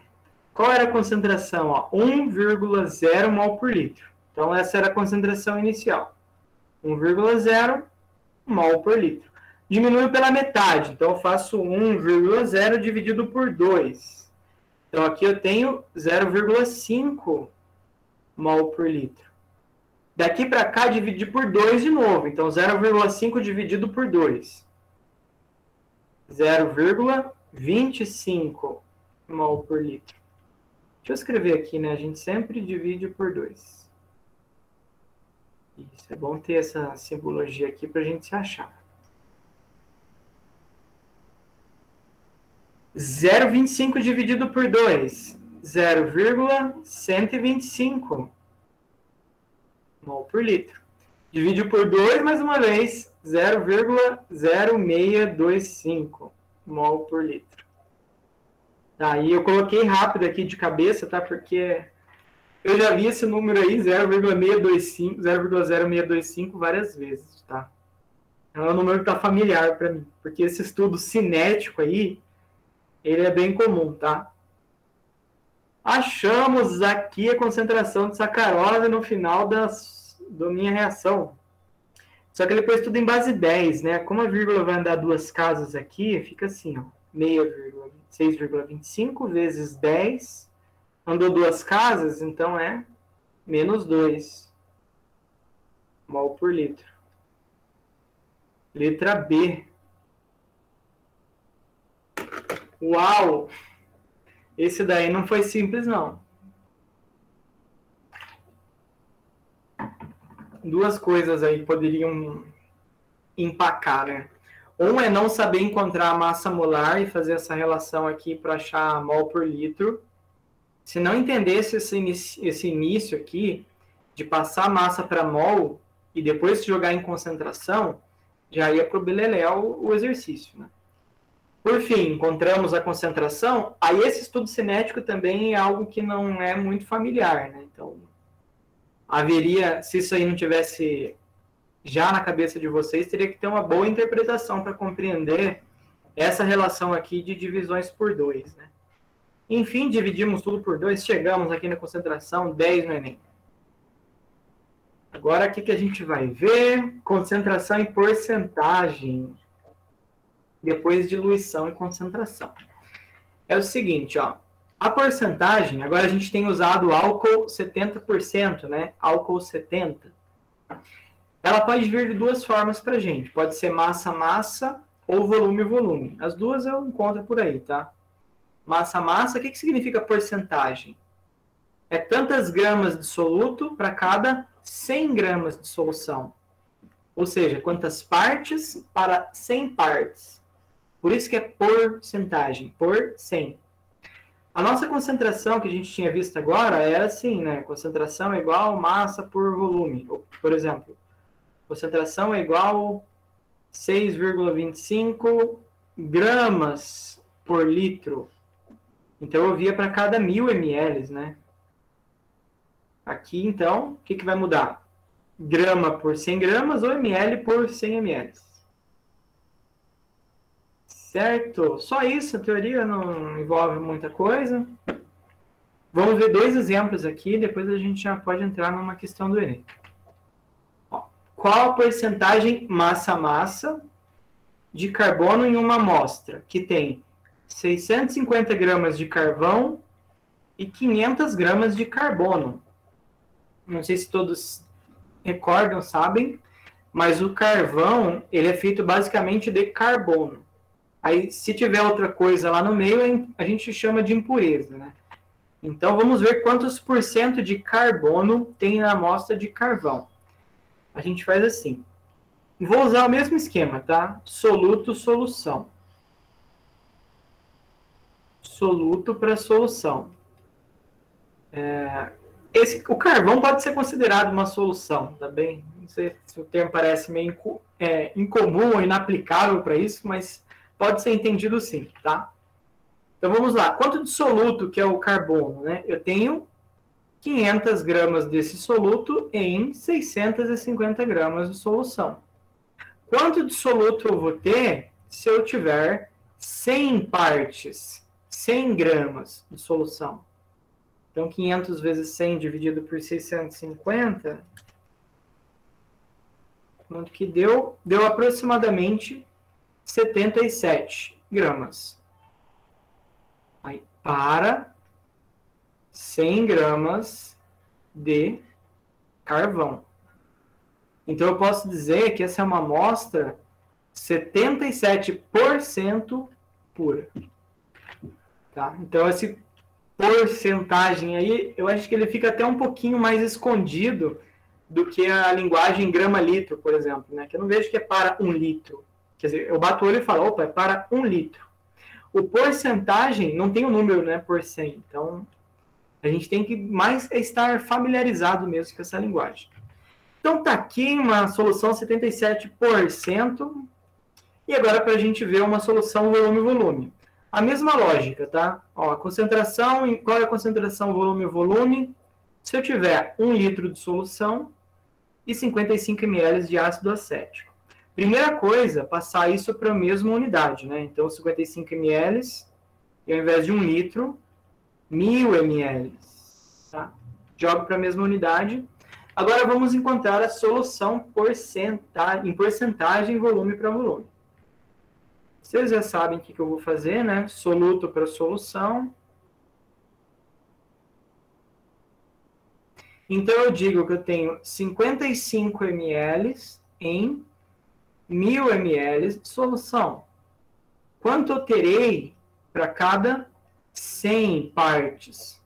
Qual era a concentração? 1,0 mol por litro. Então, essa era a concentração inicial. 1,0 mol por litro. Diminui pela metade. Então, eu faço 1,0 dividido por 2. Então, aqui eu tenho 0,5 mol por litro. Daqui para cá, dividir por 2 de novo. Então, 0,5 dividido por 2. 0,25 mol por litro. Deixa eu escrever aqui, né? A gente sempre divide por 2. Isso, é bom ter essa simbologia aqui para a gente se achar. 0,25 dividido por 2. 0,125 mol por litro. Divide por 2, mais uma vez, 0,0625 mol por litro. Tá, e eu coloquei rápido aqui de cabeça, tá? Porque eu já vi esse número aí, 0,625, 0,0625 várias vezes, tá? É um número que tá familiar para mim, porque esse estudo cinético aí, ele é bem comum, tá? Achamos aqui a concentração de sacarose no final da minha reação. Só que depois tudo em base 10, né? Como a vírgula vai andar duas casas aqui, fica assim, ó. 6,25 vezes 10. Andou duas casas, então é menos 2 mol por litro. Letra B. Uau! Esse daí não foi simples, não. Duas coisas aí poderiam empacar, né? Um é não saber encontrar a massa molar e fazer essa relação aqui para achar mol por litro. Se não entendesse esse início aqui, de passar a massa para mol e depois se jogar em concentração, já ia para o beleléu o exercício, né? Por fim, encontramos a concentração. Aí esse estudo cinético também é algo que não é muito familiar, né? Então, haveria, se isso aí não tivesse já na cabeça de vocês, teria que ter uma boa interpretação para compreender essa relação aqui de divisões por 2, né? Enfim, dividimos tudo por 2, chegamos aqui na concentração 10 no Enem. Agora, o que a gente vai ver? Concentração em porcentagem. Depois diluição e concentração. É o seguinte, ó. A porcentagem, agora a gente tem usado álcool 70%, né? Álcool 70%. Ela pode vir de duas formas para a gente. Pode ser massa-massa ou volume-volume. As duas eu encontro por aí, tá? Massa-massa, o que significa porcentagem? É tantas gramas de soluto para cada 100 gramas de solução. Ou seja, quantas partes para 100 partes. Por isso que é porcentagem, por 100. A nossa concentração que a gente tinha visto agora era assim, né? Concentração é igual massa por volume. Por exemplo, concentração é igual 6,25 gramas por litro. Então, eu via para cada 1000 ml, né? Aqui, então, o que vai mudar? Grama por 100 gramas ou ml por 100 ml. Certo? Só isso, a teoria não envolve muita coisa. Vamos ver dois exemplos aqui, depois a gente já pode entrar numa questão do Enem. Ó, qual a porcentagem massa-massa de carbono em uma amostra que tem 650 gramas de carvão e 500 gramas de carbono? Não sei se todos recordam, sabem, mas o carvão ele é feito basicamente de carbono. Aí, se tiver outra coisa lá no meio, a gente chama de impureza, né? Então, vamos ver quantos por cento de carbono tem na amostra de carvão. A gente faz assim. Vou usar o mesmo esquema, tá? Soluto, solução. Soluto para solução. O carvão pode ser considerado uma solução, tá bem? Não sei se o termo parece meio incomum ou inaplicável para isso, mas pode ser entendido sim, tá? Então vamos lá. Quanto de soluto que é o carbono, né? Eu tenho 500 gramas desse soluto em 650 gramas de solução. Quanto de soluto eu vou ter se eu tiver 100 partes, 100 gramas de solução? Então, 500 vezes 100 dividido por 650, quanto que deu? Deu aproximadamente 77 gramas. Aí, para 100 gramas de carvão. Então, eu posso dizer que essa é uma amostra 77% pura. Tá? Então, esse porcentagem aí, eu acho que ele fica até um pouquinho mais escondido do que a linguagem grama-litro, por exemplo, né? Que eu não vejo que é para 1 litro. Quer dizer, eu bato o olho e falo, opa, é para 1 litro. O porcentagem não tem o número, né, por 100. Então, a gente tem que mais estar familiarizado mesmo com essa linguagem. Então, tá aqui uma solução 77%. E agora, para a gente ver uma solução volume-volume. A mesma lógica, tá? Ó, a concentração, qual é a concentração volume-volume? Se eu tiver 1 litro de solução e 55 ml de ácido acético. Primeira coisa, passar isso para a mesma unidade, né? Então, 55 ml, e ao invés de 1 litro, 1000 ml. Tá? Jogo para a mesma unidade. Agora, vamos encontrar a solução em porcentagem volume para volume. Vocês já sabem o que eu vou fazer, né? Soluto para solução. Então, eu digo que eu tenho 55 ml em 1000 ml de solução. Quanto eu terei para cada 100 partes?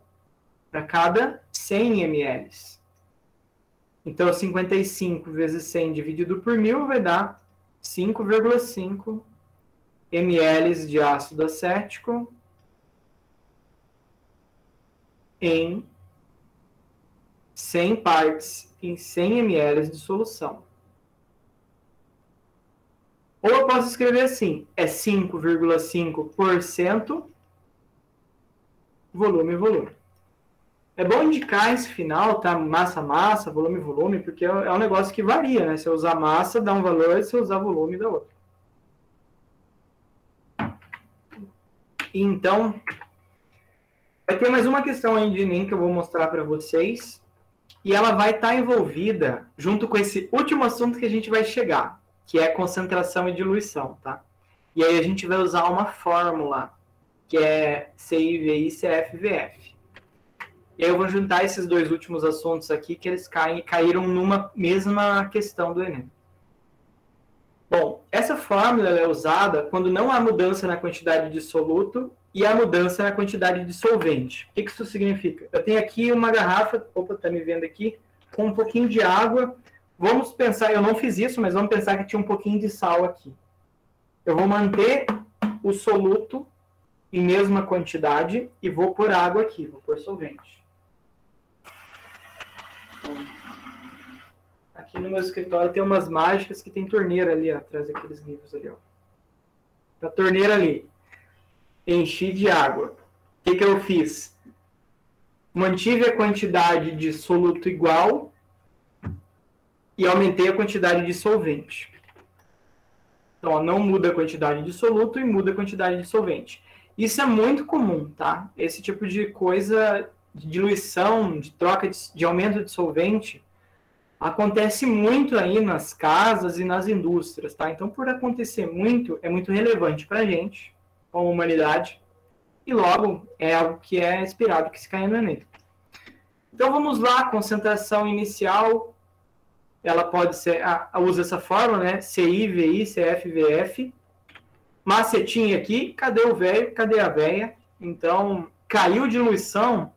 Para cada 100 ml. Então, 55 vezes 100 dividido por 1000 vai dar 5,5 ml de ácido acético em 100 partes em 100 ml de solução. Ou eu posso escrever assim, é 5,5% volume-volume. É bom indicar esse final, tá? Massa-massa, volume-volume, porque é um negócio que varia, né? Se eu usar massa, dá um valor, se eu usar volume, dá outro. Então, vai ter mais uma questão aí de Enem que eu vou mostrar para vocês. E ela vai estar envolvida junto com esse último assunto que a gente vai chegar, que é concentração e diluição, tá? E aí a gente vai usar uma fórmula, que é CIVI, CFVF. E aí eu vou juntar esses dois últimos assuntos aqui, que eles caíram numa mesma questão do Enem. Bom, essa fórmula é usada quando não há mudança na quantidade de soluto e há mudança na quantidade de solvente. O que isso significa? Eu tenho aqui uma garrafa, opa, tá me vendo aqui, com um pouquinho de água. Vamos pensar, eu não fiz isso, mas vamos pensar que tinha um pouquinho de sal aqui. Eu vou manter o soluto em mesma quantidade e vou pôr água aqui, vou pôr solvente. Aqui no meu escritório tem umas mágicas que tem torneira ali, ó, atrás daqueles livros ali, ó. A torneira ali. Enchi de água. O que eu fiz? Mantive a quantidade de soluto igual e aumentei a quantidade de solvente. Então, ó, não muda a quantidade de soluto e muda a quantidade de solvente. Isso é muito comum, tá? Esse tipo de coisa, de diluição, de troca de aumento de solvente, acontece muito aí nas casas e nas indústrias, tá? Então, por acontecer muito, é muito relevante para a gente, como humanidade, e logo é algo que é esperado que se caia no Enem. Então, vamos lá, concentração inicial, ela pode ser, usa essa fórmula, né? CIVI, CFVF, macetinha aqui, cadê o velho, cadê a véia? Então, caiu diluição,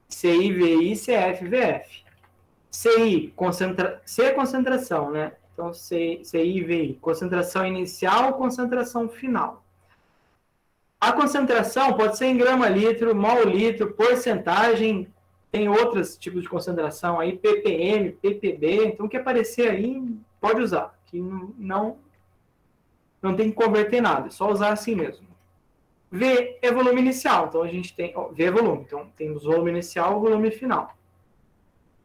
CIVI, CFVF. CI, C é concentração, né? Então, CIVI, concentração inicial, concentração final. A concentração pode ser em grama-litro, mol-litro, porcentagem, Tem outros tipos de concentração aí, ppm, ppb, então o que aparecer aí, pode usar, que não tem que converter nada, é só usar assim mesmo. V é volume inicial, então a gente tem, V é volume, então temos volume inicial e volume final.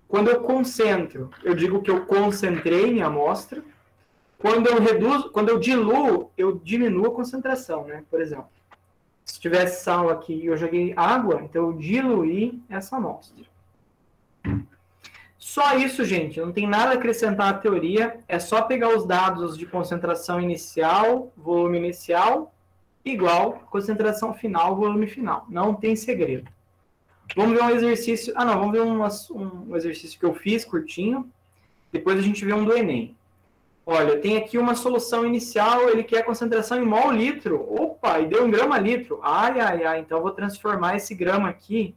Quando eu concentro, eu digo que eu concentrei minha amostra. Quando eu reduzo, quando eu diluo, eu diminuo a concentração, né? Por exemplo, se tivesse sal aqui e eu joguei água, então eu diluí essa amostra. Só isso, gente, não tem nada a acrescentar à teoria, é só pegar os dados de concentração inicial, volume inicial, igual concentração final, volume final. Não tem segredo. Vamos ver um exercício... Ah, não, vamos ver um exercício que eu fiz, curtinho. Depois a gente vê um do Enem. Olha, tem aqui uma solução inicial, ele quer concentração em mol/litro. Opa, e deu 1 grama/litro. Ai, ai, ai, então eu vou transformar esse grama aqui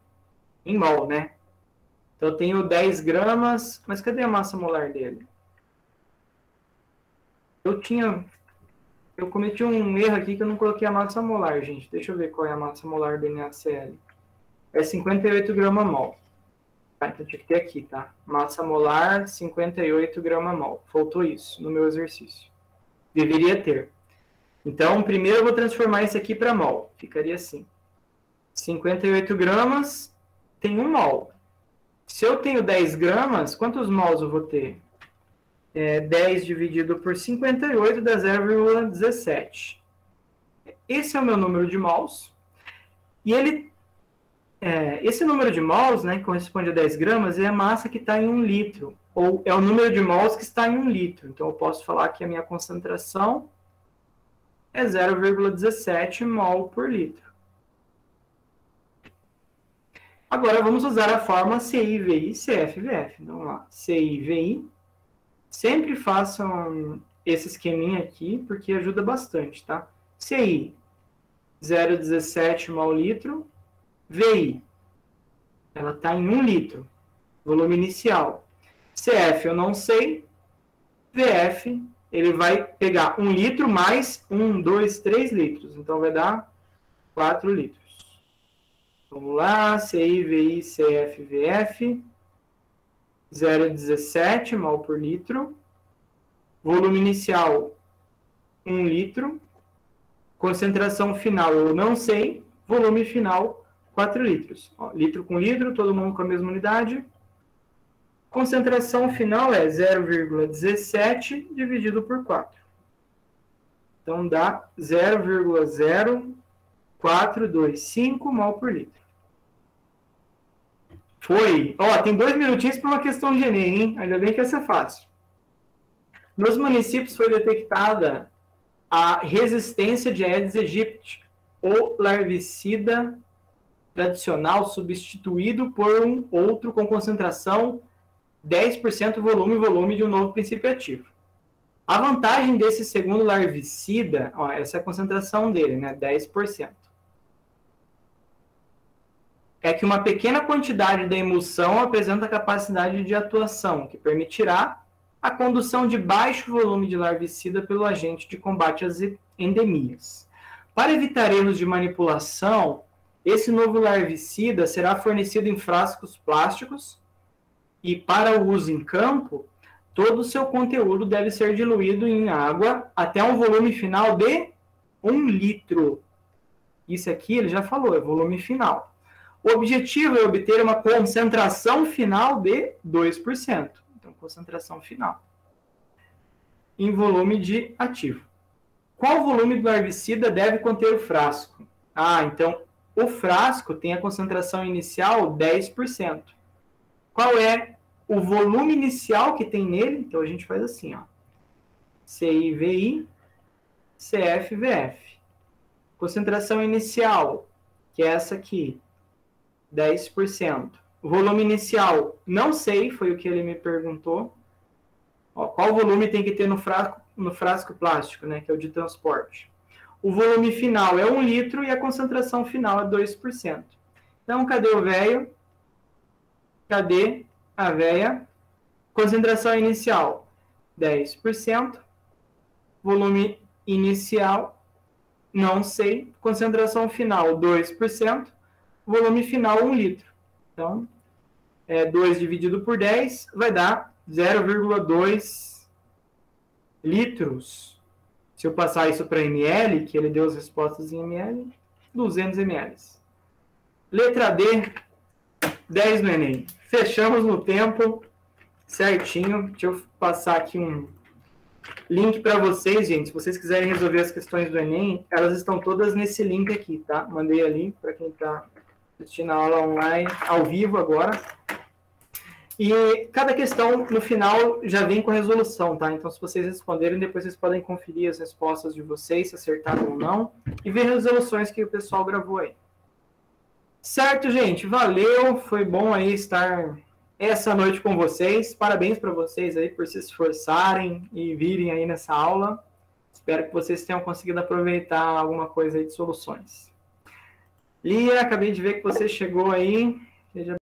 em mol, né? Então eu tenho 10 gramas, mas cadê a massa molar dele? Eu cometi um erro aqui que eu não coloquei a massa molar, gente. Deixa eu ver qual é a massa molar do NaCl. É 58 grama/mol. Tá, então tinha que ter aqui, tá? Massa molar, 58 grama/mol. Faltou isso no meu exercício. Deveria ter. Então, primeiro eu vou transformar isso aqui para mol. Ficaria assim. 58 gramas tem 1 mol. Se eu tenho 10 gramas, quantos mols eu vou ter? 10 dividido por 58 dá 0,17. Esse é o meu número de mols. E esse número de mols, né, que corresponde a 10 gramas, é a massa que está em 1 litro. Ou é o número de mols que está em 1 litro. Então, eu posso falar que a minha concentração é 0,17 mol por litro. Agora, vamos usar a fórmula CI/VI, CF/VF. Então, vamos lá. CI/VI. Sempre façam esse esqueminha aqui, porque ajuda bastante, tá? CI, 0,17 mol/litro. VI, ela está em 1 litro, volume inicial. CF, eu não sei. VF, ele vai pegar 1 litro mais 1, 2, 3 litros. Então, vai dar 4 litros. Vamos lá, CI, VI, CF, VF. 0,17 mol por litro. Volume inicial, 1 litro. Concentração final, eu não sei. Volume final, 4 litros. Ó, litro com litro, todo mundo com a mesma unidade. Concentração final é 0,17 dividido por 4. Então, dá 0,0425 mol por litro. Foi. Ó, tem 2 minutinhos para uma questão de Enem, hein? Ainda bem que essa é fácil. Nos municípios foi detectada a resistência de Aedes aegypti, o larvicida tradicional substituído por um outro com concentração 10% volume de um novo princípio ativo. A vantagem desse segundo larvicida, ó, essa é a concentração dele, né, 10%. É que uma pequena quantidade da emulsão apresenta capacidade de atuação, que permitirá a condução de baixo volume de larvicida pelo agente de combate às endemias. Para evitar erros de manipulação, esse novo larvicida será fornecido em frascos plásticos e, para o uso em campo, todo o seu conteúdo deve ser diluído em água até um volume final de 1 litro. Isso aqui ele já falou, é volume final. O objetivo é obter uma concentração final de 2%. Então, concentração final. Em volume de ativo. Qual volume do larvicida deve conter o frasco? Ah, então, o frasco tem a concentração inicial 10%. Qual é o volume inicial que tem nele? Então, a gente faz assim, ó. CI/VI, CF/VF. Concentração inicial, que é essa aqui, 10%. O volume inicial, não sei, foi o que ele me perguntou. Ó, qual volume tem que ter no frasco plástico, né, que é o de transporte? O volume final é 1 litro e a concentração final é 2%. Então, cadê o velho? Cadê a véia? Concentração inicial, 10%. Volume inicial, não sei. Concentração final, 2%. Volume final, 1 litro. Então, 2 dividido por 10 vai dar 0,2 litros. Se eu passar isso para ml, que ele deu as respostas em ml, 200 ml. Letra D, 10 no Enem. Fechamos no tempo certinho. Deixa eu passar aqui um link para vocês, gente. Se vocês quiserem resolver as questões do Enem, elas estão todas nesse link aqui, tá? Mandei ali para quem está assistindo a aula online, ao vivo agora. E cada questão, no final, já vem com a resolução, tá? Então, se vocês responderem, depois vocês podem conferir as respostas de vocês, se acertaram ou não, e ver as resoluções que o pessoal gravou aí. Certo, gente? Valeu, foi bom aí estar essa noite com vocês. Parabéns para vocês aí por se esforçarem e virem aí nessa aula. Espero que vocês tenham conseguido aproveitar alguma coisa aí de soluções. Lia, acabei de ver que você chegou aí. Seja